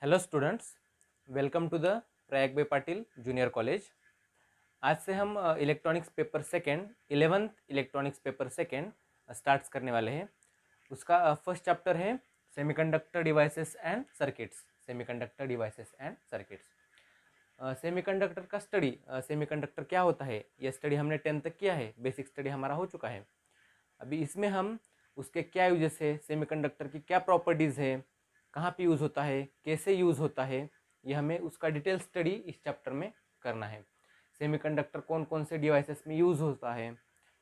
Hello students, welcome to the Prayag बे Patil junior college. आज से हम electronics paper second 11th electronics paper second starts करने वाले हैं। उसका फर्स्ट चैप्टर है semiconductor devices and circuits. Semiconductor devices and circuits. Semiconductor का स्टडी, सेमीकंडक्टर क्या होता है, यह स्टडी हमने 10th तक किया है। बेसिक स्टडी हमारा हो चुका है। अभी इसमें हम उसके क्या यूजेस है, सेमीकंडक्टर की क्या प्रॉपर्टीज़ है, कहाँ पे यूज़ होता है, कैसे यूज़ होता है, ये हमें उसका डिटेल स्टडी इस चैप्टर में करना है। सेमीकंडक्टर कौन कौन से डिवाइसेस में यूज़ होता है,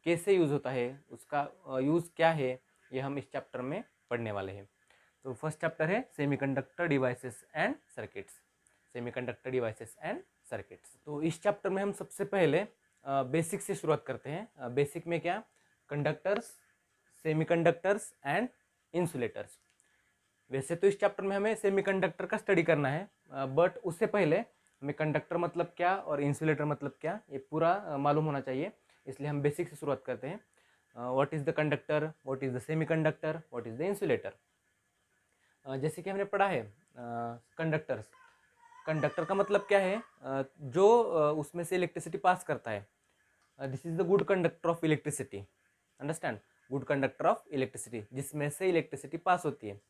कैसे यूज़ होता है, उसका यूज़ क्या है, ये हम इस चैप्टर में पढ़ने वाले हैं। तो फर्स्ट चैप्टर है semiconductor devices and circuits. Semiconductor devices and circuits. तो इस चैप्टर में हम सबसे पहले बेसिक से शुरुआत करते हैं। बेसिक में क्या, कंडक्टर्स, सेमीकंडक्टर्स एंड इंसुलेटर्स। वैसे तो इस चैप्टर में हमें सेमीकंडक्टर का स्टडी करना है, बट उससे पहले हमें कंडक्टर मतलब क्या और इंसुलेटर मतलब क्या, ये पूरा मालूम होना चाहिए। इसलिए हम बेसिक से शुरुआत करते हैं। What is the conductor, what is the semiconductor, what is the insulator. जैसे कि हमने पढ़ा है कंडक्टर्स। कंडक्टर का मतलब क्या है, जो उसमें से इलेक्ट्रिसिटी पास करता है। This is the good conductor of electricity. Understand, good conductor of electricity, जिसमें से इलेक्ट्रिसिटी पास होती है।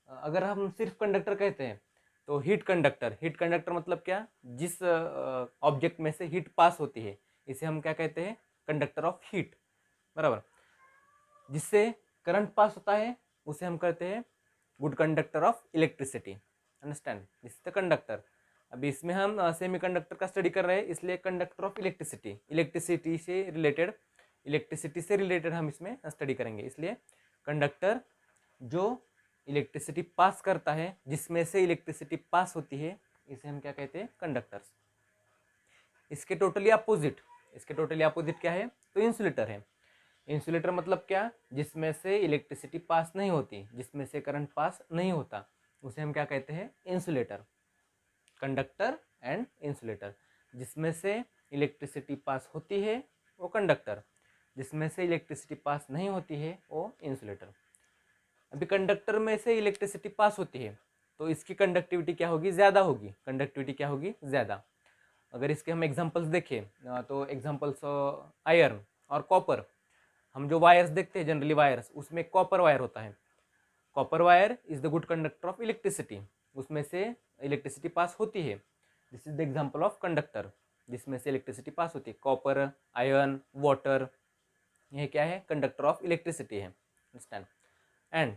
अगर हम सिर्फ कंडक्टर कहते हैं तो हीट कंडक्टर। हीट कंडक्टर मतलब क्या, जिस ऑब्जेक्ट में से हीट पास होती है, इसे हम क्या कहते हैं, कंडक्टर ऑफ हीट, बराबर। जिससे करंट पास होता है उसे हम कहते हैं good conductor of electricity. Understand, this is the conductor. अभी इसमें हम सेमीकंडक्टर का स्टडी कर रहे हैं, इसलिए कंडक्टर ऑफ इलेक्ट्रिसिटी, इलेक्ट्रिसिटी से रिलेटेड हम इसमें स्टडी करेंगे। इसलिए कंडक्टर जो इलेक्ट्रिसिटी पास करता है, जिसमें से इलेक्ट्रिसिटी पास होती है, इसे हम क्या कहते हैं, कंडक्टर्स। इसके टोटली अपोजिट क्या है, तो इंसुलेटर है। इंसुलेटर मतलब क्या, जिसमें से इलेक्ट्रिसिटी पास नहीं होती, जिसमें से करंट पास नहीं होता, उसे हम क्या कहते हैं, इंसुलेटर। Conductor and insulator. जिसमें से इलेक्ट्रिसिटी पास होती है वो कंडक्टर, जिसमें से इलेक्ट्रिसिटी पास नहीं होती है वो इंसुलेटर। अभी कंडक्टर में से इलेक्ट्रिसिटी पास होती है तो इसकी कंडक्टिविटी क्या होगी, ज़्यादा होगी। कंडक्टिविटी क्या होगी, ज़्यादा। अगर इसके हम एग्जांपल्स देखें तो एग्जांपल्स आयरन और कॉपर। हम जो वायर्स देखते हैं जनरली वायर्स, उसमें कॉपर वायर होता है। Copper wire is the good conductor of electricity, उसमें से इलेक्ट्रिसिटी पास होती है। This is the example of conductor, जिसमें से इलेक्ट्रिसिटी पास होती है। कॉपर, आयरन, वाटर, ये क्या है, कंडक्टर ऑफ इलेक्ट्रिसिटी है। अंडरस्टैंड। एंड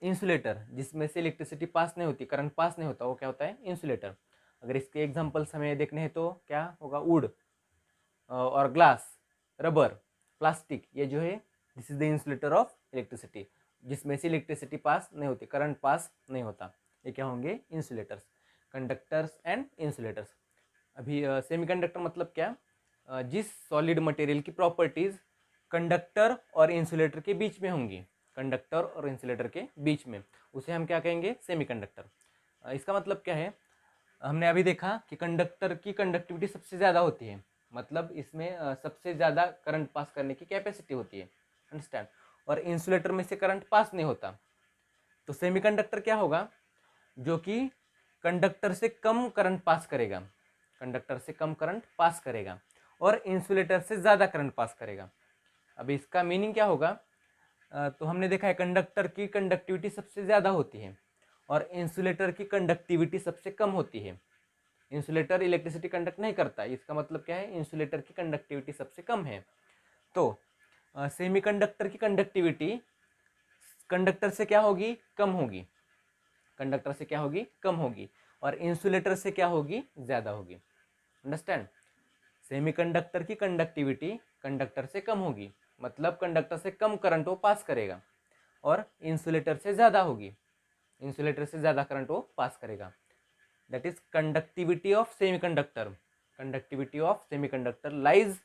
इंसुलेटर, जिसमें से इलेक्ट्रिसिटी पास नहीं होती, करंट पास नहीं होता, वो क्या होता है, इंसुलेटर। अगर इसके एग्जांपल्स हमें देखने हैं तो क्या होगा, वुड और ग्लास, रबर, प्लास्टिक, ये जो है this is the insulator of electricity, जिसमें से इलेक्ट्रिसिटी पास नहीं होती, करंट पास नहीं होता, ये क्या होंगे, इंसुलेटर्स। Conductors and insulators. अभी सेमीकंडक्टर मतलब क्या, जिस सॉलिड मटेरियल की प्रॉपर्टीज कंडक्टर और इंसुलेटर के बीच में होंगी, कंडक्टर और इंसुलेटर के बीच में, उसे हम क्या कहेंगे, सेमीकंडक्टर। इसका मतलब क्या है, हमने अभी देखा कि कंडक्टर की कंडक्टिविटी सबसे ज़्यादा होती है, मतलब इसमें सबसे ज़्यादा करंट पास करने की कैपेसिटी होती है। अंडरस्टैंड। और इंसुलेटर में से करंट पास नहीं होता, तो सेमीकंडक्टर क्या होगा, जो कि कंडक्टर से कम करंट पास करेगा, कंडक्टर से कम करंट पास करेगा और इंसुलेटर से ज़्यादा करंट पास करेगा। अभी इसका मीनिंग क्या होगा, तो हमने देखा है कंडक्टर की कंडक्टिविटी सबसे ज़्यादा होती है और इंसुलेटर की कंडक्टिविटी सबसे कम होती है। इंसुलेटर इलेक्ट्रिसिटी कंडक्ट नहीं करता, इसका मतलब क्या है, इंसुलेटर की कंडक्टिविटी सबसे कम है। तो सेमीकंडक्टर की कंडक्टिविटी कंडक्टर से क्या होगी, कम होगी, कंडक्टर से क्या होगी, कम होगी, और इंसुलेटर से क्या होगी, ज़्यादा होगी। अंडरस्टैंड। सेमीकंडक्टर की कंडक्टिविटी कंडक्टर से कम होगी, मतलब कंडक्टर से कम करंट वो पास करेगा, और इंसुलेटर से ज़्यादा होगी, इंसुलेटर से ज़्यादा करंट वो पास करेगा। That is conductivity of semiconductor. Conductivity of semiconductor lies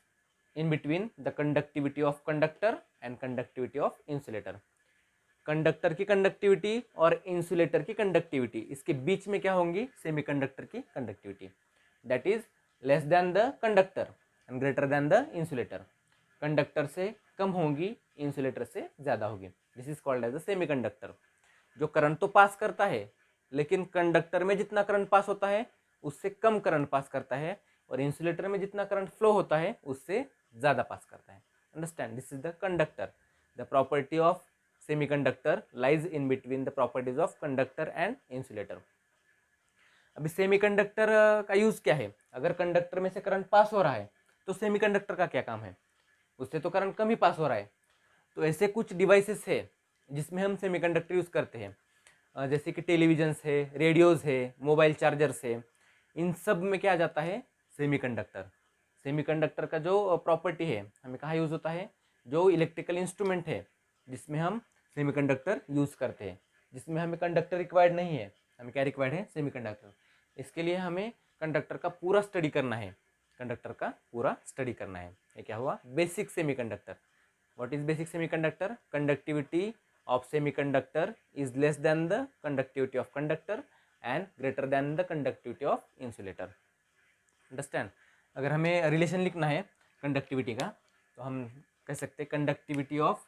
in between the conductivity of conductor and conductivity of insulator. Conductor की कंडक्टिविटी और इंसुलेटर की कंडक्टिविटी, इसके बीच में क्या होंगी, सेमीकंडक्टर की conductivity, that is less than the conductor and greater than the insulator. Conductor से कम होंगी, इंसुलेटर से ज़्यादा होगी। This is called as a semiconductor. जो करंट तो पास करता है लेकिन कंडक्टर में जितना करंट पास होता है उससे कम करंट पास करता है, और इंसुलेटर में जितना करंट फ्लो होता है उससे ज़्यादा पास करता है। Understand, this is the conductor. The property of semiconductor lies in between the properties of conductor and insulator. अभी सेमीकंडक्टर का यूज़ क्या है? अगर कंडक्टर में से करंट पास हो रहा है तो सेमीकंडक्टर का क्या काम है? उससे तो करंट कम ही पास हो रहा है। तो ऐसे कुछ डिवाइसेस है जिसमें हम सेमीकंडक्टर यूज़ करते हैं, जैसे कि टेलीविजन्स है, रेडियोज़ है, मोबाइल चार्जर्स है, इन सब में क्या आ जाता है? सेमीकंडक्टर। सेमीकंडक्टर का जो प्रॉपर्टी है हमें कहाँ यूज़ होता है? जो इलेक्ट्रिकल इंस्ट्रूमेंट है जिसमें हम सेमीकंडक्टर यूज़ करते हैं, जिसमें हमें कंडक्टर रिक्वायर्ड नहीं है, हमें क्या रिक्वायर्ड है? सेमीकंडक्टर। इसके लिए हमें कंडक्टर का पूरा स्टडी करना है, कंडक्टर का पूरा स्टडी करना है। ये क्या हुआ? Basic semiconductor. What is basic semiconductor? Conductivity of semiconductor is less than the conductivity of conductor and greater than the conductivity of insulator. Understand? अगर हमें रिलेशन लिखना है कंडक्टिविटी का तो हम कह सकते हैं कंडक्टिविटी ऑफ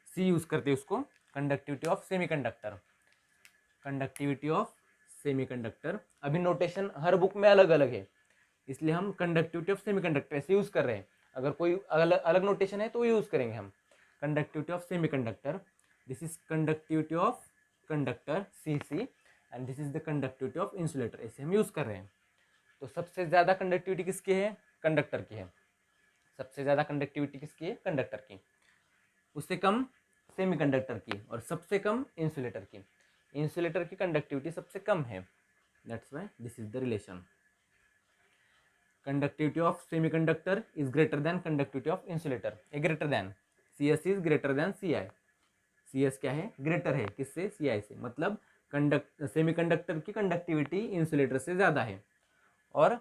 सी यूज करते हैं उसको, conductivity of semiconductor, conductivity of semiconductor. अभी नोटेशन हर बुक में अलग अलग है, इसलिए हम कंडक्टिविटी ऑफ सेमीकंडक्टर ऐसे यूज कर रहे हैं। अगर कोई अलग अलग नोटेशन है तो वो यूज करेंगे हम। Conductivity of semiconductor, this is conductivity of conductor Cc and this is the conductivity of insulator, ऐसे हम यूज कर रहे हैं। तो सबसे ज्यादा कंडक्टिविटी किसकी है? कंडक्टर की है। सबसे ज्यादा कंडक्टिविटी किसकी है? कंडक्टर की। उससे कम सेमीकंडक्टर की, और सबसे कम इंसुलेटर की। इंसुलेटर की कंडक्टिविटी सबसे कम है, that's why this is the relation. Conductivity of semiconductor is greater than conductivity of insulator. A greater than, Cs is greater than Ci। Cs क्या है? ग्रेटर है किससे? Ci से। मतलब सेमीकंडक्टर की कंडक्टिविटी इंसुलेटर से ज़्यादा है और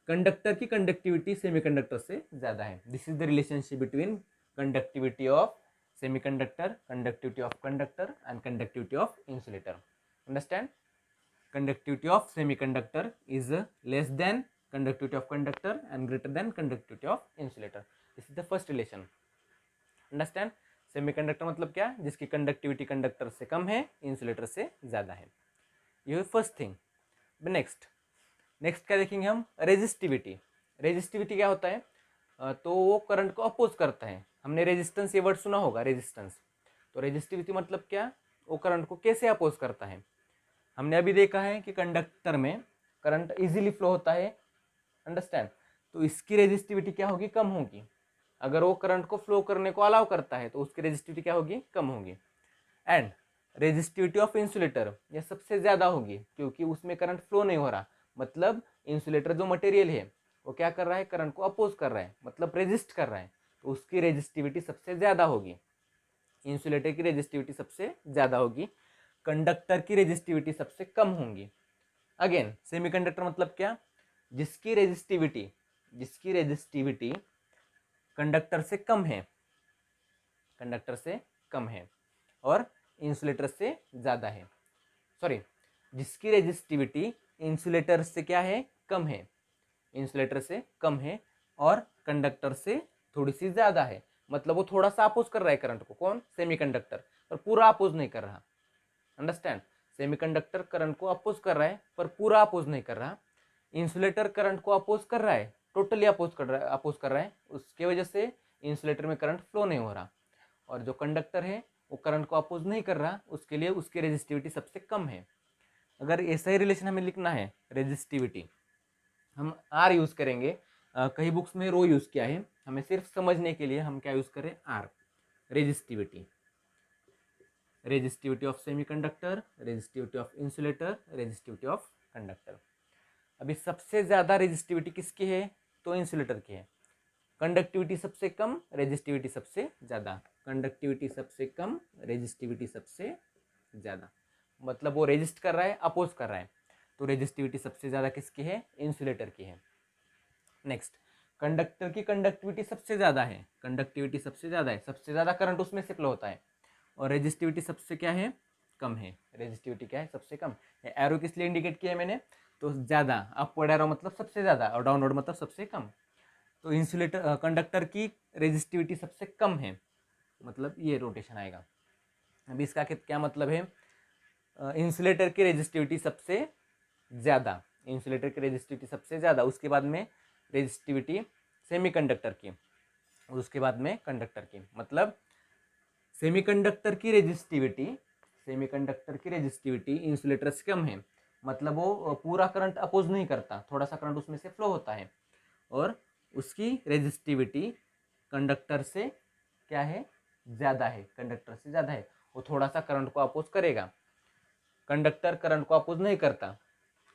कंडक्टर की कंडक्टिविटी सेमीकंडक्टर से ज़्यादा है। This is the relationship between conductivity of semiconductor, conductivity of conductor and conductivity of insulator. Understand? Conductivity of semiconductor is less then conductivity of conductor and greater then conductivity of insulator. This is the first relation. Understand? Semiconductor मतलब क्या? जिसकी conductivity conductor से कम है, insulator से ज़्यादा है। ये first thing. Next क्या देखेंगे हम? रेजिस्टिविटी। रेजिस्टिविटी क्या होता है? तो वो करंट को अपोज करता है। हमने रेजिस्टेंस ये वर्ड सुना होगा, रेजिस्टेंस। तो रेजिस्टिविटी मतलब क्या? वो करंट को कैसे अपोज करता है। हमने अभी देखा है कि कंडक्टर में करंट इजीली फ्लो होता है, अंडरस्टैंड? तो इसकी रेजिस्टिविटी क्या होगी? कम होगी। अगर वो करंट को फ्लो करने को अलाउ करता है तो उसकी रेजिस्टिविटी क्या होगी? कम होगी। एंड रेजिस्टिविटी ऑफ इंसुलेटर ये सबसे ज़्यादा होगी क्योंकि उसमें करंट फ्लो नहीं हो रहा। मतलब इंसुलेटर जो मटेरियल है वो क्या कर रहा है? करंट को अपोज कर रहा है, मतलब रेजिस्ट कर रहा है, तो उसकी रेजिस्टिविटी सबसे ज़्यादा होगी। इंसुलेटर की रेजिस्टिविटी सबसे ज़्यादा होगी, कंडक्टर की रेजिस्टिविटी सबसे कम होंगी। अगेन सेमीकंडक्टर मतलब क्या? जिसकी रेजिस्टिविटी कंडक्टर से कम है, कंडक्टर से कम है और इंसुलेटर से ज़्यादा है। सॉरी, जिसकी रेजिस्टिविटी इंसुलेटर से क्या है? कम है, इंसुलेटर से कम है और कंडक्टर से थोड़ी सी ज़्यादा है। मतलब वो थोड़ा सा अपोज कर रहा है करंट को, कौन? सेमीकंडक्टर, पर पूरा अपोज नहीं कर रहा। अंडरस्टैंड? सेमीकंडक्टर करंट को अपोज कर रहा है पर पूरा अपोज नहीं कर रहा। इंसुलेटर करंट को अपोज कर रहा है, टोटली अपोज कर रहा है। उसके वजह से इंसुलेटर में करंट फ्लो नहीं हो रहा। और जो कंडक्टर है वो करंट को अपोज नहीं कर रहा, उसके लिए उसकी रेजिस्टिविटी सबसे कम है। अगर ऐसा ही रिलेशन हमें लिखना है रेजिस्टिविटी, हम आर यूज़ करेंगे। कई बुक्स में रो यूज़ किया है, हमें सिर्फ समझने के लिए हम क्या यूज़ करें? R. Resistivity, resistivity of semiconductor, resistivity of insulator, resistivity of conductor. अभी सबसे ज़्यादा रेजिस्टिविटी किसकी है? तो इंसुलेटर की है। कंडक्टिविटी सबसे कम, रेजिस्टिविटी सबसे ज़्यादा। कंडक्टिविटी सबसे कम, रेजिस्टिविटी सबसे ज़्यादा। मतलब वो रेजिस्ट कर रहा है, अपोज कर रहा है, तो रेजिस्टिविटी सबसे ज़्यादा किसकी है? इंसुलेटर की है। नेक्स्ट, कंडक्टर की कंडक्टिविटी सबसे ज़्यादा है, कंडक्टिविटी सबसे ज़्यादा है, सबसे ज़्यादा करंट उसमें से फ्लो होता है। और रेजिस्टिविटी सबसे क्या है? कम है। रेजिस्टिविटी क्या है? सबसे कम। एरो किस लिए इंडिकेट किया है मैंने? तो ज़्यादा, अपवर्ड एरो मतलब सबसे ज़्यादा और डाउनवर्ड मतलब सबसे कम। तो इंसुलेटर कंडक्टर की रेजिस्टिविटी सबसे कम है, मतलब ये रोटेशन आएगा। अभी इसका क्या मतलब है? इंसुलेटर की रेजिस्टिविटी सबसे ज़्यादा, इंसुलेटर की रेजिस्टिविटी सबसे ज़्यादा, उसके बाद में रेजिस्टिविटी सेमीकंडक्टर की, और उसके बाद में कंडक्टर की। मतलब सेमीकंडक्टर की रेजिस्टिविटी इंसुलेटर से कम है, मतलब वो पूरा करंट अपोज नहीं करता, थोड़ा सा करंट उसमें से फ्लो होता है, और उसकी रेजिस्टिविटी कंडक्टर से क्या है, ज़्यादा है, कंडक्टर से ज़्यादा है, वो थोड़ा सा करंट को अपोज करेगा। कंडक्टर करंट को अपोज नहीं करता,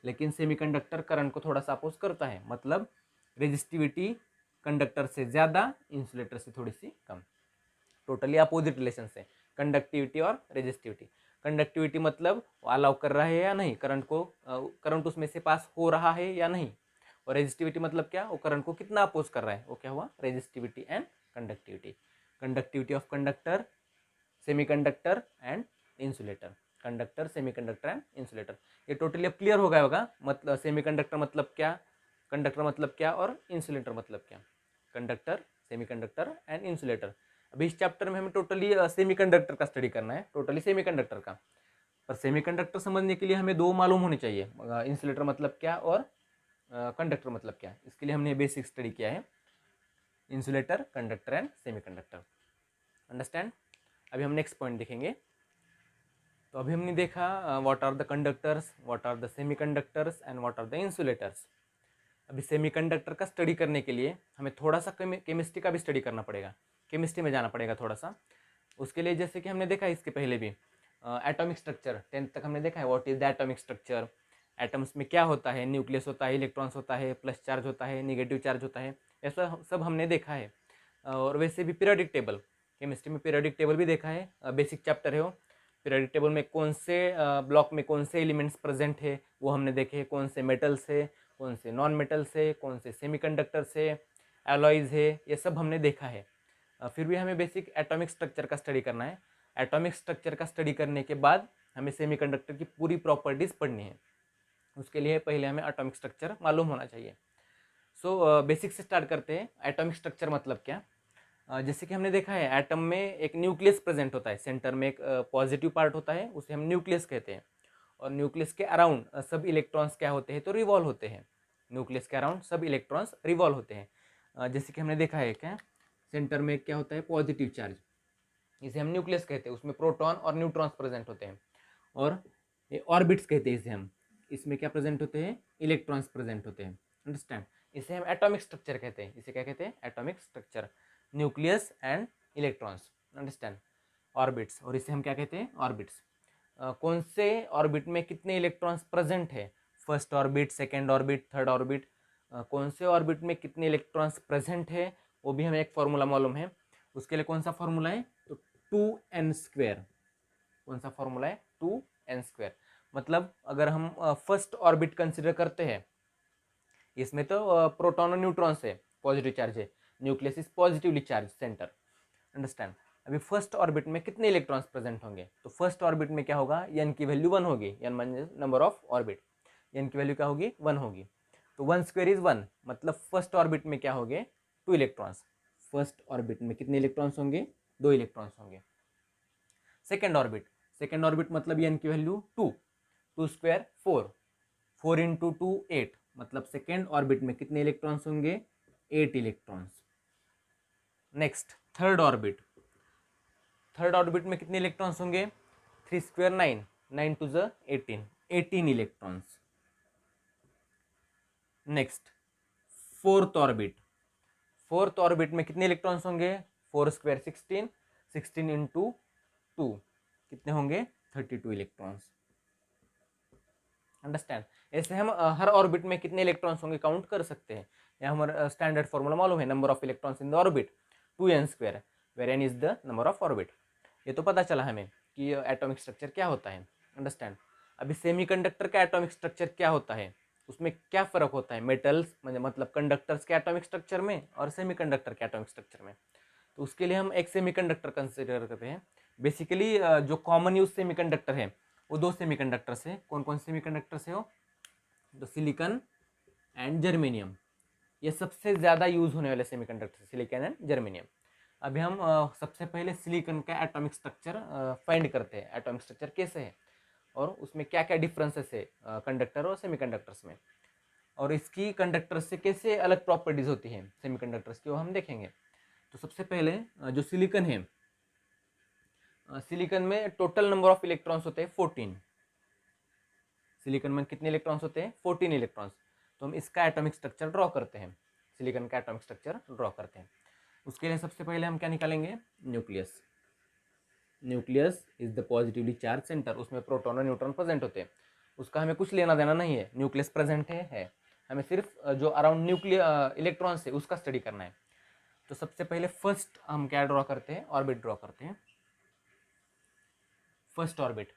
लेकिन सेमीकंडक्टर करंट को थोड़ा सा अपोज करता है, मतलब रेजिस्टिविटी कंडक्टर से ज़्यादा, इंसुलेटर से थोड़ी सी कम। टोटली अपोजिट रिलेशन है कंडक्टिविटी और रेजिस्टिविटी। कंडक्टिविटी मतलब अलाउ कर रहा है या नहीं करंट को, करंट उसमें से पास हो रहा है या नहीं, और रेजिस्टिविटी मतलब क्या, वो करंट को कितना अपोज कर रहा है, वो क्या हुआ, resistivity and conductivity. Conductivity of conductor, semiconductor and insulator, conductor, semiconductor and insulator. ये टोटली अब क्लियर हो गया होगा, मतलब सेमीकंडक्टर मतलब क्या, कंडक्टर मतलब क्या, और इंसुलेटर मतलब क्या। Conductor, semiconductor and insulator. अभी इस चैप्टर में हमें टोटली सेमीकंडक्टर का स्टडी करना है, टोटली सेमीकंडक्टर का। पर सेमीकंडक्टर समझने के लिए हमें दो मालूम होने चाहिए, इंसुलेटर मतलब क्या और कंडक्टर मतलब क्या। इसके लिए हमने बेसिक स्टडी किया है, insulator, conductor and semiconductor. Understand. अभी हम नेक्स्ट पॉइंट देखेंगे। तो अभी हमने देखा what are the conductors, what are the semiconductors and what are the insulators. अभी सेमीकंडक्टर का स्टडी करने के लिए हमें थोड़ा सा केमिस्ट्री का भी स्टडी करना पड़ेगा, केमिस्ट्री में जाना पड़ेगा थोड़ा सा। उसके लिए जैसे कि हमने देखा है इसके पहले भी एटॉमिक स्ट्रक्चर, 10th तक हमने देखा है what is the atomic structure, atoms में क्या होता है, न्यूक्लियस होता है, इलेक्ट्रॉन्स होता है, प्लस चार्ज होता है, निगेटिव चार्ज होता है, ऐसा सब हमने देखा है। और वैसे भी पीरियोडिक टेबल, केमिस्ट्री में पीरियोडिक टेबल भी देखा है, बेसिक चैप्टर है वो। पीरियोडिक टेबल में कौन से ब्लॉक में कौन से एलिमेंट्स प्रेजेंट है वो हमने देखे, कौन से मेटल्स है, कौन से नॉन मेटल्स है, कौन से सेमीकंडक्टर्स है, एलॉयज़ है, ये सब हमने देखा है। फिर भी हमें बेसिक एटॉमिक स्ट्रक्चर का स्टडी करना है। एटॉमिक स्ट्रक्चर का स्टडी करने के बाद हमें सेमीकंडक्टर की पूरी प्रॉपर्टीज़ पढ़नी है। उसके लिए पहले हमें एटॉमिक स्ट्रक्चर मालूम होना चाहिए। सो बेसिक से स्टार्ट करते हैं। एटॉमिक स्ट्रक्चर मतलब क्या। जैसे कि हमने देखा है एटम में एक न्यूक्लियस प्रेजेंट होता है, सेंटर में एक पॉजिटिव पार्ट होता है, उसे हम न्यूक्लियस कहते हैं। और न्यूक्लियस के अराउंड सब इलेक्ट्रॉन्स क्या होते हैं, तो रिवॉल्व होते हैं। न्यूक्लियस के अराउंड सब इलेक्ट्रॉन्स रिवॉल्व होते हैं। जैसे कि हमने देखा है क्या, सेंटर में क्या होता है, पॉजिटिव चार्ज, इसे हम न्यूक्लियस कहते हैं, उसमें प्रोटॉन और न्यूट्रॉन्स प्रेजेंट होते हैं। और ये ऑर्बिट्स कहते हैं इसे हम, इसमें क्या प्रेजेंट होते हैं, इलेक्ट्रॉन्स प्रेजेंट होते हैं। अंडरस्टैंड। इसे हम एटॉमिक स्ट्रक्चर कहते हैं, इसे क्या कहते हैं, atomic structure, nucleus and electrons. Understand. Orbits, और इसे हम क्या कहते हैं, ऑर्बिट्स। कौन से ऑर्बिट में कितने इलेक्ट्रॉन्स प्रेजेंट है, first orbit, second orbit, third orbit, कौन से ऑर्बिट में कितने इलेक्ट्रॉन्स प्रेजेंट है, वो भी हमें एक फॉर्मूला मालूम है। उसके लिए कौन सा फॉर्मूला है, तो 2n²। कौन सा फॉर्मूला है, 2n²। मतलब अगर हम फर्स्ट ऑर्बिट कंसिडर करते हैं, इसमें तो प्रोटॉन और न्यूट्रॉन्स है, पॉजिटिव चार्ज है, nucleus is positively charge centre. Understand. अभी फर्स्ट ऑर्बिट में कितने इलेक्ट्रॉन्स प्रेजेंट होंगे, तो फर्स्ट ऑर्बिट में क्या होगा, n की वैल्यू 1 होगी, n means number of orbit, n की वैल्यू क्या होगी, 1 होगी। तो 1² इज 1, मतलब फर्स्ट ऑर्बिट में क्या होंगे, 2 इलेक्ट्रॉन्स। फर्स्ट ऑर्बिट में कितने इलेक्ट्रॉन्स होंगे, 2 इलेक्ट्रॉन्स होंगे। सेकेंड ऑर्बिट मतलब n की वैल्यू 2, 2² 4, 4 × 2 8, मतलब सेकेंड ऑर्बिट में कितने इलेक्ट्रॉन्स होंगे, 8 इलेक्ट्रॉन्स। नेक्स्ट थर्ड ऑर्बिट में कितने इलेक्ट्रॉन्स होंगे, 3² 9, 9 × 2 18, 18 इलेक्ट्रॉन्स। नेक्स्ट फोर्थ ऑर्बिट में कितने इलेक्ट्रॉन्स होंगे, 4² 16, 16 × 2 कितने होंगे, 32 इलेक्ट्रॉन्स। अंडरस्टैंड। ऐसे हम हर ऑर्बिट में कितने इलेक्ट्रॉन्स होंगे काउंट कर सकते हैं। यह हमारा स्टैंडर्ड फॉर्मूला मालूम है, number of electrons in the orbit 2n², where n is the number of orbit. ये तो पता चला हमें कि एटॉमिक स्ट्रक्चर क्या होता है। अंडरस्टैंड। अभी सेमीकंडक्टर का एटॉमिक स्ट्रक्चर क्या होता है, उसमें क्या फ़र्क होता है मेटल्स मतलब कंडक्टर्स के एटॉमिक स्ट्रक्चर में और सेमीकंडक्टर के एटॉमिक स्ट्रक्चर में। तो उसके लिए हम एक सेमीकंडक्टर कंसिडर करते हैं। बेसिकली जो कॉमन यूज सेमीकंडक्टर है वो दो सेमीकंडक्टर्स है। कौन कौन सेमीकंडक्टर्स है वो, तो सिलिकॉन एंड जर्मेनियम। ये सबसे ज़्यादा यूज होने वाले सेमीकंडक्टर, सिलिकॉन एंड जर्मेनियम। अभी हम सबसे पहले सिलिकॉन का एटॉमिक स्ट्रक्चर फाइंड करते हैं, एटॉमिक स्ट्रक्चर कैसे है। और उसमें क्या क्या डिफरेंसेस है कंडक्टर और सेमीकंडक्टर्स में, और इसकी कंडक्टर से कैसे अलग प्रॉपर्टीज होती हैं सेमीकंडक्टर्स की, वो हम देखेंगे। तो सबसे पहले जो सिलिकॉन है, सिलिकॉन में टोटल नंबर ऑफ इलेक्ट्रॉन्स होते हैं 14। सिलिकॉन में कितने इलेक्ट्रॉन्स होते हैं? 14 इलेक्ट्रॉन्स। तो हम इसका एटॉमिक स्ट्रक्चर ड्रॉ करते हैं, सिलिकॉन का एटॉमिक स्ट्रक्चर ड्रॉ करते हैं। उसके लिए सबसे पहले हम क्या निकालेंगे? Nucleus. Nucleus is the positively charge centre, उसमें प्रोटॉन और न्यूट्रॉन प्रेजेंट होते हैं। उसका हमें कुछ लेना देना नहीं है, न्यूक्लियस प्रेजेंट है। हमें सिर्फ जो अराउंड न्यूक्लियर इलेक्ट्रॉन्स है उसका स्टडी करना है। तो सबसे पहले फर्स्ट हम क्या ड्रॉ करते हैं? ऑर्बिट ड्रॉ करते हैं। फर्स्ट ऑर्बिट,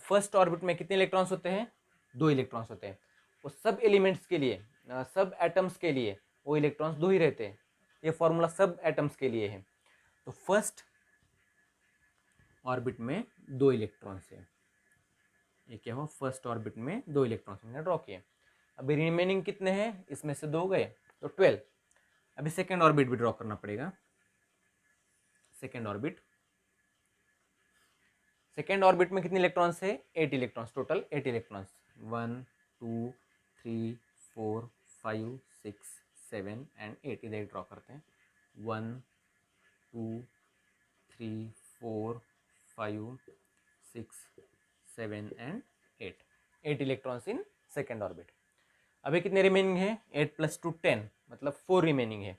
फर्स्ट ऑर्बिट में कितने इलेक्ट्रॉन्स होते हैं? 2 इलेक्ट्रॉन्स होते हैं। वो सब एलिमेंट्स के लिए, सब एटम्स के लिए वो इलेक्ट्रॉन्स 2 ही रहते हैं। ये फॉर्मूला सब एटम्स के लिए है। तो फर्स्ट ऑर्बिट में 2 इलेक्ट्रॉन्स है। ये क्या हो? फर्स्ट ऑर्बिट में 2 इलेक्ट्रॉन्स हमने ड्रॉ किए। अभी रिमेनिंग कितने हैं? इसमें से 2 गए तो 12। अभी सेकेंड ऑर्बिट भी ड्रॉ करना पड़ेगा। सेकेंड ऑर्बिट, सेकेंड ऑर्बिट में कितने इलेक्ट्रॉन्स है? 8 इलेक्ट्रॉन्स, टोटल 8 इलेक्ट्रॉन्स। 1 2 3 4 5 6 7 एंड 8 इधर ड्रॉ करते हैं। 1 2 3 4 5 6 7 and 8, 8 electrons in second orbit. अभी कितने रिमेनिंग है? 8 + 2 10, मतलब 4 रिमेनिंग है।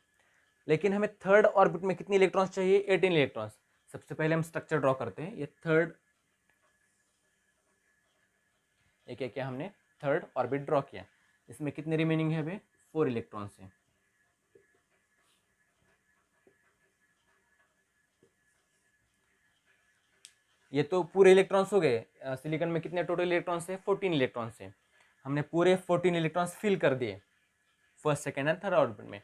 लेकिन हमें थर्ड ऑर्बिट में कितने इलेक्ट्रॉन्स चाहिए? 18 इलेक्ट्रॉन्स। सबसे पहले हम स्ट्रक्चर ड्रॉ करते हैं। ये थर्ड, ये क्या क्या हमने थर्ड ऑर्बिट ड्रॉ किया। इसमें कितने रिमेनिंग है? अभी 4 इलेक्ट्रॉन्स है। ये तो पूरे इलेक्ट्रॉन्स हो गए। सिलिकॉन में कितने टोटल इलेक्ट्रॉन्स है? 14 इलेक्ट्रॉन्स है। हमने पूरे 14 इलेक्ट्रॉन्स फिल कर दिए first second and third orbit में।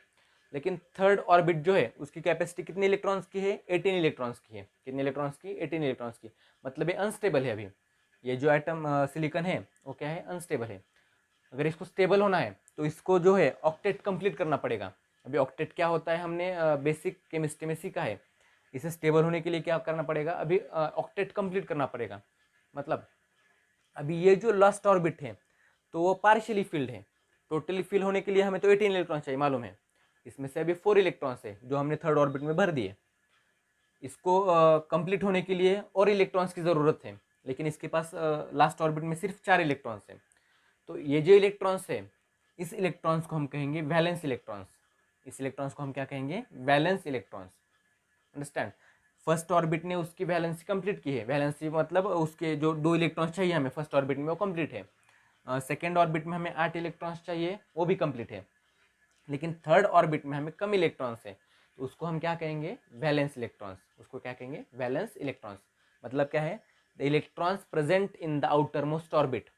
लेकिन थर्ड ऑर्बिट जो है उसकी कैपेसिटी कितने इलेक्ट्रॉन्स की है? 18 इलेक्ट्रॉन्स की है। कितने इलेक्ट्रॉन्स की? 18 इलेक्ट्रॉन्स की। मतलब ये अनस्टेबल है। अभी ये जो एटम सिलिकॉन है वो क्या है? अनस्टेबल है। अगर इसको स्टेबल होना है तो इसको जो है ऑक्टेट कंप्लीट करना पड़ेगा। अभी ऑक्टेट क्या होता है हमने बेसिक केमिस्ट्री में सीखा है। इसे स्टेबल होने के लिए क्या करना पड़ेगा? अभी ऑक्टेट कंप्लीट करना पड़ेगा। मतलब अभी ये जो लास्ट ऑर्बिट है तो वो पार्शियली फिल्ड है। टोटली फिल होने के लिए हमें तो 18 इलेक्ट्रॉन चाहिए, मालूम है। इसमें से अभी 4 इलेक्ट्रॉन्स है जो हमने थर्ड ऑर्बिट में भर दिए। इसको कंप्लीट होने के लिए और इलेक्ट्रॉन्स की ज़रूरत है, लेकिन इसके पास लास्ट ऑर्बिट में सिर्फ 4 इलेक्ट्रॉन्स हैं। तो ये जो इलेक्ट्रॉन्स है, इस इलेक्ट्रॉन्स को हम कहेंगे वैलेंस इलेक्ट्रॉन्स। इस इलेक्ट्रॉन्स को हम क्या कहेंगे? Valence electrons. Understand? First orbit ने उसकी वैलेंसी कंप्लीट की है। वैलेंसी मतलब उसके जो 2 इलेक्ट्रॉन्स चाहिए हमें फर्स्ट ऑर्बिट में, वो कंप्लीट है। सेकेंड ऑर्बिट में हमें 8 इलेक्ट्रॉन्स चाहिए, वो भी कंप्लीट है। लेकिन थर्ड ऑर्बिट में हमें कम इलेक्ट्रॉन्स है, तो उसको हम क्या कहेंगे? Valence electrons. उसको क्या कहेंगे? Valence electrons. मतलब क्या है? The electrons present in the outermost orbit,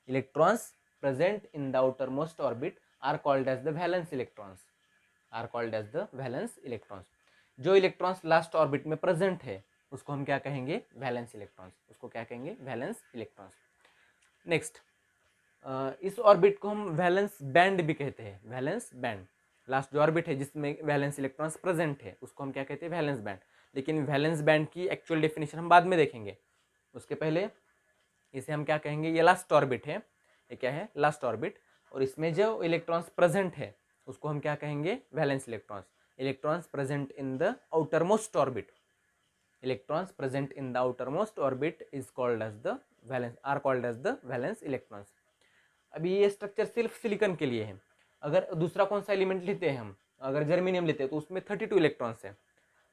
electrons present in the outermost orbit are called as the valence electrons, are called as the valence electrons. जो electrons last orbit में present है उसको हम क्या कहेंगे? Valence electrons. उसको क्या कहेंगे? Valence electrons. नेक्स्ट, इस ऑर्बिट को हम वैलेंस बैंड भी कहते हैं। वैलेंस बैंड, लास्ट जो ऑर्बिट है जिसमें वैलेंस इलेक्ट्रॉन्स प्रेजेंट है उसको हम क्या कहते हैं? Valence band. लेकिन वैलेंस बैंड की एक्चुअल डेफिनेशन हम बाद में देखेंगे। उसके पहले इसे हम क्या कहेंगे? ये लास्ट ऑर्बिट है। ये क्या है? Last orbit. और इसमें जो इलेक्ट्रॉन्स प्रेजेंट है उसको हम क्या कहेंगे? Valence electrons. Electrons present in the outermost orbit, electrons present in the outermost orbit is called as the valence, are called as the valence electrons. अभी ये स्ट्रक्चर सिर्फ सिलिकॉन के लिए है। अगर दूसरा कौन सा एलिमेंट लेते हैं हम, अगर जर्मेनियम लेते हैं तो उसमें 32 इलेक्ट्रॉन्स है।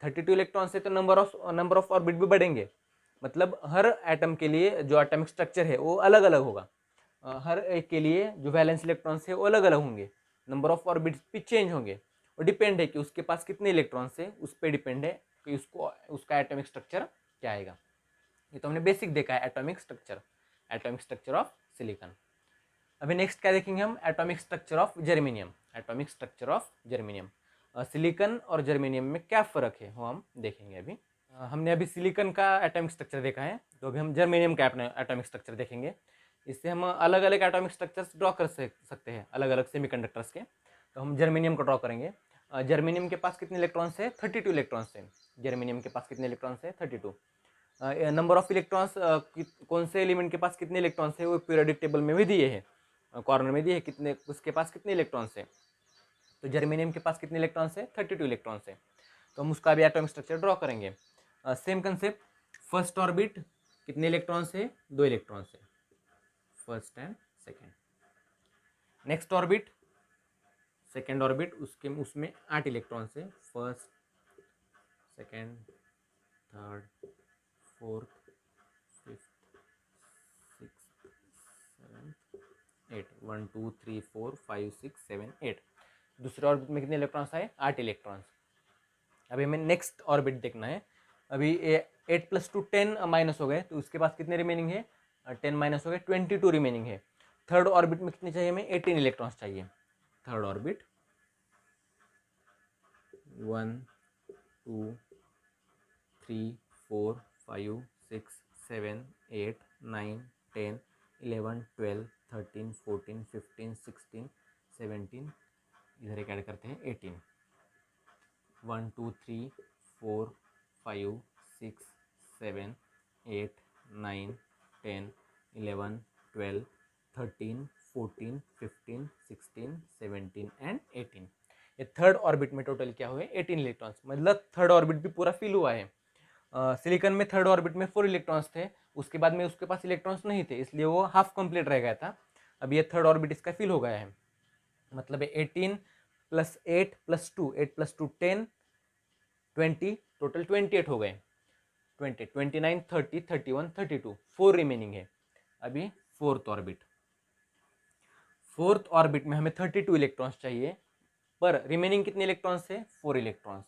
32 इलेक्ट्रॉन्स है तो नंबर ऑफ ऑर्बिट भी बढ़ेंगे। मतलब हर एटम के लिए जो एटॉमिक स्ट्रक्चर है वो अलग अलग होगा। हर एक के लिए जो वैलेंस इलेक्ट्रॉन्स है वो अलग अलग होंगे। नंबर ऑफ ऑर्बिट्स भी चेंज होंगे और डिपेंड है कि उसके पास कितने इलेक्ट्रॉन्स है, उस पर डिपेंड है कि उसको उसका एटॉमिक स्ट्रक्चर क्या आएगा। ये तो हमने बेसिक देखा है, एटॉमिक स्ट्रक्चर ऑफ सिलिकॉन। अभी नेक्स्ट क्या देखेंगे हम? Atomic structure of germanium. Atomic structure of germanium, silicon और जर्मेनियम में क्या फ़र्क है वो हम देखेंगे। अभी हमने अभी सिलिकॉन का एटॉमिक स्ट्रक्चर देखा है, तो अभी हम जर्मेनियम का एटॉमिक स्ट्रक्चर देखेंगे। इससे हम अलग अलग एटॉमिक स्ट्रक्चर्स ड्रॉ कर सकते हैं, अलग अलग सेमीकंडक्टर्स के। तो हम जर्मेनियम को ड्रॉ करेंगे। जर्मेनियम के पास कितने इलेक्ट्रॉन्स है? 32 इलेक्ट्रॉन्स है। जर्मेनियम के पास कितने इलेक्ट्रॉन्स है? 32। नंबर ऑफ इलेक्ट्रॉन्स कौन से एलिमेंट के पास कितने इलेक्ट्रॉन्स है वो पीरियोडिक टेबल में भी दिए हैं, कॉर्नर में दिए है कितने उसके पास कितने इलेक्ट्रॉन्स है। तो जर्मेनियम के पास कितने इलेक्ट्रॉन्स है, 32 इलेक्ट्रॉन्स है। तो हम उसका भी एटॉमिक स्ट्रक्चर ड्रॉ करेंगे। सेम कंसेप्ट, फर्स्ट ऑर्बिट कितने इलेक्ट्रॉन्स है, 2 इलेक्ट्रॉन्स है, first and second. Next orbit, second orbit, उसमें 8 इलेक्ट्रॉन्स है, first, second, third, fourth, fifth, sixth, seventh, 8, 1 2 3 4 5 6 7 8। दूसरे ऑर्बिट में कितने इलेक्ट्रॉन्स आए, 8 इलेक्ट्रॉन्स। अभी हमें नेक्स्ट ऑर्बिट देखना है। अभी 8 + 2 10 माइनस हो गए, तो उसके पास कितने रिमेनिंग है, 10 माइनस हो गए, 22 रिमेनिंग है। थर्ड ऑर्बिट में कितने चाहिए हमें, 18 इलेक्ट्रॉन्स चाहिए। थर्ड ऑर्बिट 1 2 3 4 5 6 7 8 9 10 11 12 13 14 15 16 17, इधर एक ऐड करते हैं 18। 1 2 3 4 5 6 7 8 9 10 11 12 13 14 15 16 17 एंड 18। ये थर्ड ऑर्बिट में टोटल क्या हुए, 18 इलेक्ट्रॉन्स, मतलब थर्ड ऑर्बिट भी पूरा फिल हुआ है। सिलिकॉन में थर्ड ऑर्बिट में 4 इलेक्ट्रॉन्स थे, उसके बाद में उसके पास इलेक्ट्रॉन्स नहीं थे, इसलिए वो हाफ कंप्लीट रह गया था। अब ये थर्ड ऑर्बिट इसका फिल हो गया है, मतलब 18 + 8 + 2, 8 + 2 10 20, टोटल 28 हो गए। 20 29 30 31 32, 4 रिमेनिंग है। अभी फोर्थ ऑर्बिट, फोर्थ ऑर्बिट में हमें 32 इलेक्ट्रॉन्स चाहिए, पर रिमेनिंग कितने इलेक्ट्रॉन्स है, 4 इलेक्ट्रॉन्स,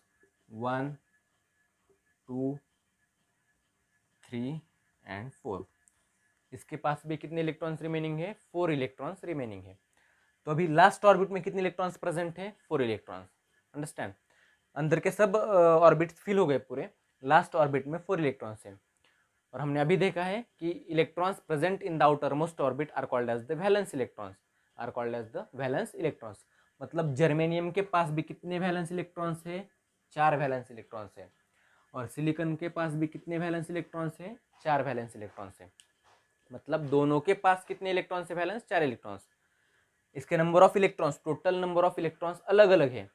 1 2 3 एंड 4। इसके पास भी कितने इलेक्ट्रॉन्स रिमेनिंग है, 4 इलेक्ट्रॉन्स रिमेनिंग है। तो अभी लास्ट ऑर्बिट में कितने इलेक्ट्रॉन्स प्रेजेंट है, 4 इलेक्ट्रॉन्स। अंडरस्टैंड, अंदर के सब ऑर्बिट्स फिल हो गए पूरे, लास्ट ऑर्बिट में 4 इलेक्ट्रॉन्स हैं। और हमने अभी देखा है कि electrons present in the outermost orbit are called as the valence electrons, are called as the valence electrons. मतलब जर्मेनियम के पास भी कितने वैलेंस इलेक्ट्रॉन्स है, 4 वैलेंस इलेक्ट्रॉन्स है। और सिलिकॉन के पास भी कितने वैलेंस इलेक्ट्रॉन्स है, 4 वैलेंस इलेक्ट्रॉन्स है। मतलब दोनों के पास कितने इलेक्ट्रॉन्स है, वैलेंस 4 इलेक्ट्रॉन्स। इसके number of electrons, total number of electrons अलग अलग है,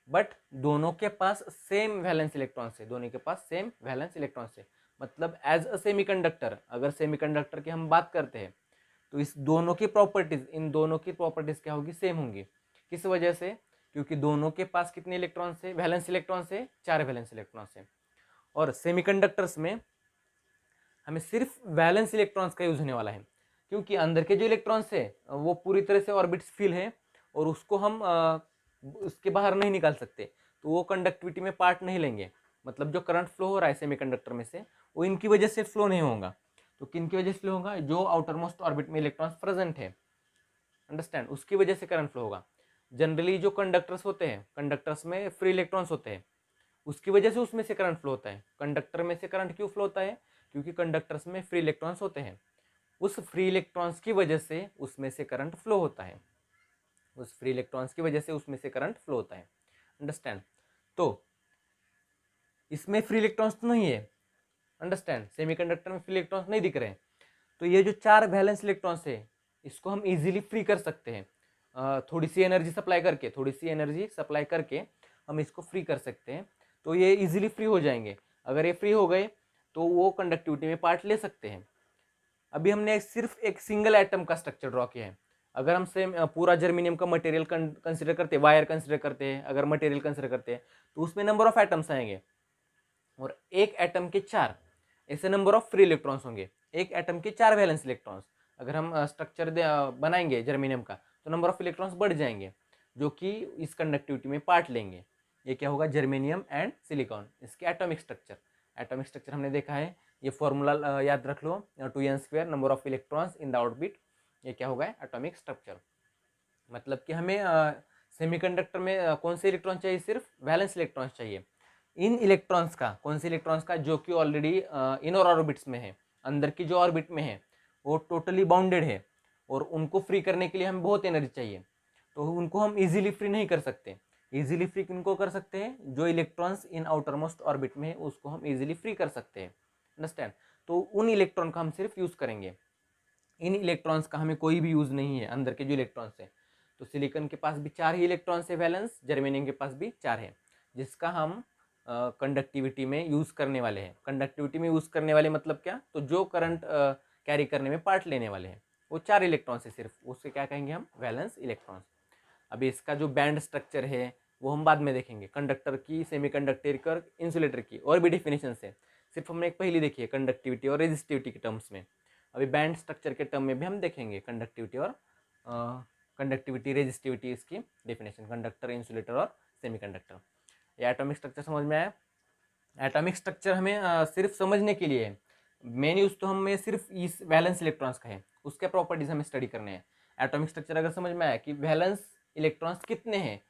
बट दोनों के पास सेम वैलेंस इलेक्ट्रॉन्स है, दोनों के पास सेम वैलेंस इलेक्ट्रॉन्स है। मतलब एज अ सेमीकंडक्टर, अगर सेमीकंडक्टर की हम बात करते हैं तो इस दोनों की प्रॉपर्टीज, इन दोनों की प्रॉपर्टीज क्या होगी, सेम होंगी। किस वजह से, क्योंकि दोनों के पास कितने इलेक्ट्रॉन्स है, वैलेंस इलेक्ट्रॉन्स है, 4 वैलेंस इलेक्ट्रॉन्स है। और सेमीकंडक्टर्स में हमें सिर्फ वैलेंस इलेक्ट्रॉन्स का यूज होने वाला है, क्योंकि अंदर के जो इलेक्ट्रॉन्स है वो पूरी तरह से ऑर्बिट्स फिल है और उसको हम उसके बाहर नहीं निकाल सकते, तो वो कंडक्टिविटी में पार्ट नहीं लेंगे। मतलब जो करंट फ्लो हो रहा है सेमीकंडक्टर में से, वो इनकी वजह से फ्लो नहीं होगा। तो किन की वजह से फ्लो होगा, जो आउटर मोस्ट ऑर्बिट में इलेक्ट्रॉन्स प्रेजेंट है, अंडरस्टैंड, उसकी वजह से करंट फ्लो होगा। जनरली जो कंडक्टर्स होते हैं, कंडक्टर्स में फ्री इलेक्ट्रॉन्स होते हैं, उसकी वजह से उसमें से करंट फ्लो होता है। कंडक्टर में से करंट क्यों फ्लो होता है, क्योंकि कंडक्टर्स में फ्री इलेक्ट्रॉन्स होते हैं, उस फ्री इलेक्ट्रॉन्स की वजह से उसमें से करंट फ्लो होता है, उस फ्री इलेक्ट्रॉन्स की वजह से उसमें से करंट फ्लो होता है। अंडरस्टैंड, तो इसमें फ्री इलेक्ट्रॉन्स तो नहीं है, अंडरस्टैंड, सेमीकंडक्टर में फ्री इलेक्ट्रॉन्स नहीं दिख रहे हैं। तो ये जो 4 वैलेंस इलेक्ट्रॉन्स है, इसको हम इजीली फ्री कर सकते हैं, थोड़ी सी एनर्जी सप्लाई करके, थोड़ी सी एनर्जी सप्लाई करके हम इसको फ्री कर सकते हैं। तो ये इजीली फ्री हो जाएंगे। अगर ये फ्री हो गए तो वो कंडक्टिविटी में पार्ट ले सकते हैं। अभी हमने सिर्फ एक सिंगल एटम का स्ट्रक्चर ड्रॉ किया है। अगर हम सेम पूरा जर्मेनियम का मटेरियल कंसिडर करते हैं, वायर कंसिडर करते हैं, अगर मटेरियल कंसिडर करते हैं, तो उसमें नंबर ऑफ एटम्स आएंगे, और एक एटम के 4 ऐसे नंबर ऑफ फ्री इलेक्ट्रॉन्स होंगे। एक एटम के 4 वैलेंस इलेक्ट्रॉन्स। अगर हम स्ट्रक्चर बनाएंगे जर्मेनियम का, तो नंबर ऑफ इलेक्ट्रॉन्स बढ़ जाएंगे, जो कि इस कंडक्टिविटी में पार्ट लेंगे। ये क्या होगा, जर्मेनियम एंड सिलिकॉन, इसके एटॉमिक स्ट्रक्चर। एटॉमिक स्ट्रक्चर हमने देखा है, ये फॉर्मूला याद रख लो, 2n² number of electrons in the orbit, ये क्या होगा, एटॉमिक स्ट्रक्चर। मतलब कि हमें सेमीकंडक्टर में कौन से इलेक्ट्रॉन चाहिए, सिर्फ वैलेंस इलेक्ट्रॉन्स चाहिए। इन इलेक्ट्रॉन्स का, कौन से इलेक्ट्रॉन्स का, जो कि ऑलरेडी इनर ऑर्बिट्स में है, अंदर की जो ऑर्बिट में है वो टोटली बाउंडेड है, और उनको फ्री करने के लिए हमें बहुत एनर्जी चाहिए, तो उनको हम इजीली फ्री नहीं कर सकते। इजीली फ्री किनको कर सकते हैं, जो electrons in outer most orbit में है उसको हम इजीली फ्री कर सकते हैं। अंडरस्टैंड। तो उन इलेक्ट्रॉन का हम सिर्फ यूज़ करेंगे, इन इलेक्ट्रॉन्स का हमें कोई भी यूज़ नहीं है, अंदर के जो इलेक्ट्रॉन्स है। तो सिलिकॉन के पास भी 4 ही इलेक्ट्रॉन्स है वैलेंस, जर्मेनियम के पास भी 4 है, जिसका हम कंडक्टिविटी में यूज़ करने वाले हैं। कंडक्टिविटी में यूज़ करने वाले मतलब क्या, तो जो करंट कैरी करने में पार्ट लेने वाले हैं वो 4 इलेक्ट्रॉन्स है सिर्फ, उससे क्या कहेंगे हम, वैलेंस इलेक्ट्रॉन्स। अभी इसका जो बैंड स्ट्रक्चर है वो हम बाद में देखेंगे, कंडक्टर की, सेमीकंडक्टर की और इंसुलेटर की और भी डिफिनेशन है। सिर्फ हमने एक पहली देखी है कंडक्टिविटी और रेजिस्टिविटी के टर्म्स में। अभी बैंड स्ट्रक्चर के टर्म में भी हम देखेंगे कंडक्टिविटी और कंडक्टिविटी रेजिस्टिविटी, इसकी डेफिनेशन, कंडक्टर, इंसुलेटर और सेमीकंडक्टर। ये एटॉमिक स्ट्रक्चर समझ में आया। एटॉमिक स्ट्रक्चर हमें सिर्फ समझने के लिए है, मेन यूज तो हमें सिर्फ इस वैलेंस इलेक्ट्रॉन्स का है, उसके प्रॉपर्टीज हमें स्टडी करने हैं। एटॉमिक स्ट्रक्चर अगर समझ में आया कि वैलेंस इलेक्ट्रॉन्स कितने हैं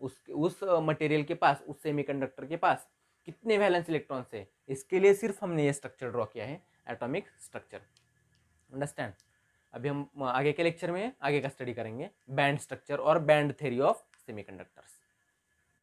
उस मटेरियल के पास, उस सेमीकंडक्टर के पास कितने वैलेंस इलेक्ट्रॉन्स है, इसके लिए सिर्फ हमने ये स्ट्रक्चर ड्रॉ किया है, एटॉमिक स्ट्रक्चर। अंडरस्टैंड। अभी हम आगे के लेक्चर में आगे का स्टडी करेंगे, बैंड स्ट्रक्चर और बैंड थ्योरी ऑफ सेमीकंडक्टर्स।